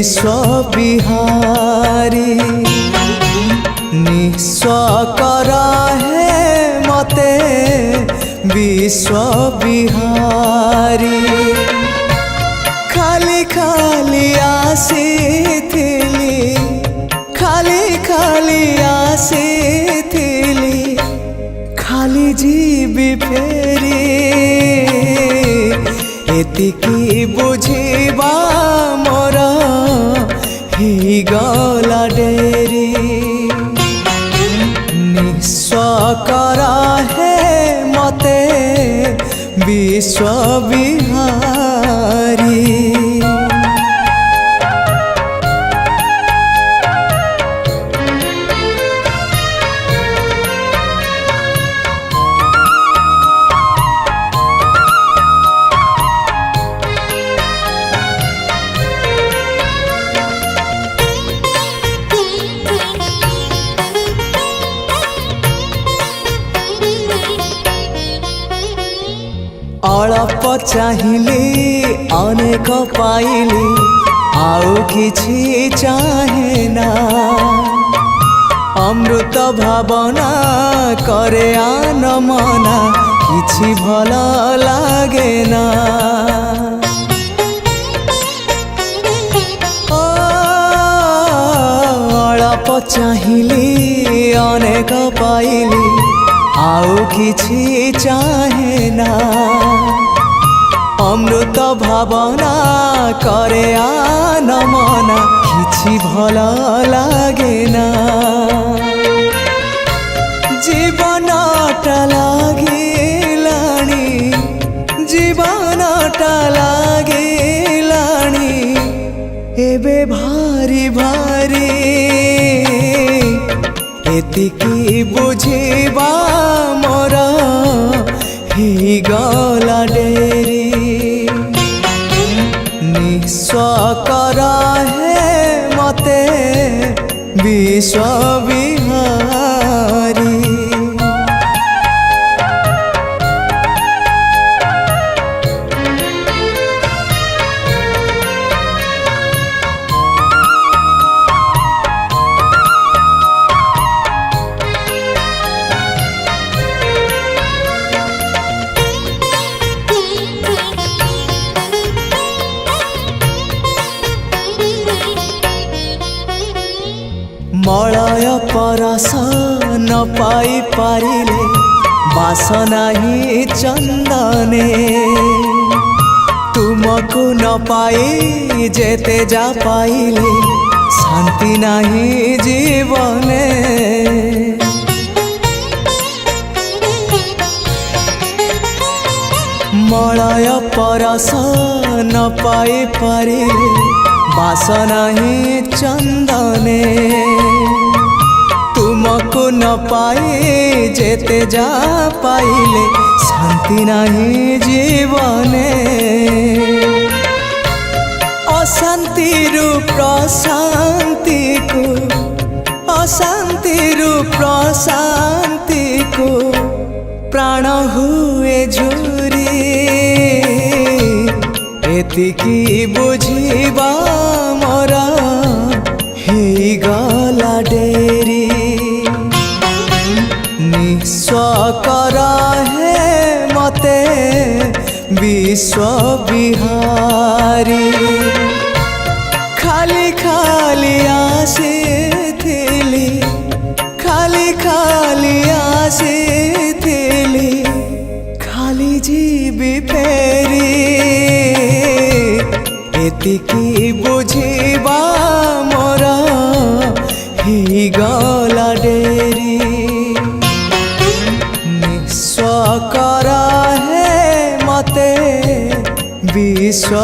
विश्व विहारी निस्व कर है मते विश्व विहारी खाली खाली आसीथिली खाली खाली आसीथिली खाली जीवी फेरी एतिकी बुझिबा मोर ही गला डेरी निस्व कर है मते विश्व विहारी अल्प चाहिली अनेक पाइली आउ किछि चाहे ना अमृत भावना करे आन मना किछि भल लागे ना अल्प चाहिली अनेक पाइली आउ किछि चाहे ना अमृत भावना करे आन मना किछि भल लागे ना जीवनटा लागिलाणी जीवनटा लागिलाणी एबे भारी भारी एतिकी बुझिबा मोर ही गला डेरी निस्व कर है मते विश्व विहारी मलय परस न पाई पारिले बासना ही चंदने तुमको न पाई जेते जा पाइले शांति नहीं जीवने मलय परस न पाई पारिले बासना ही चंदने तुमको न पाए जेते जा पाइले शांति नहीं जीवने अशांति रूप प्रशांति को अशांति रूप प्रशांति को प्राण हुए झुरी एतिकी बुझिबा मोर ही गला डेरी निस्व कर है मते विश्व विहारी खाली खाली आसीथिली खाली खाली आसीथिली खाली जीवी फेरी एतिकी बुझिबा मोर ही गला डेरी निस्व कर है मते विश्व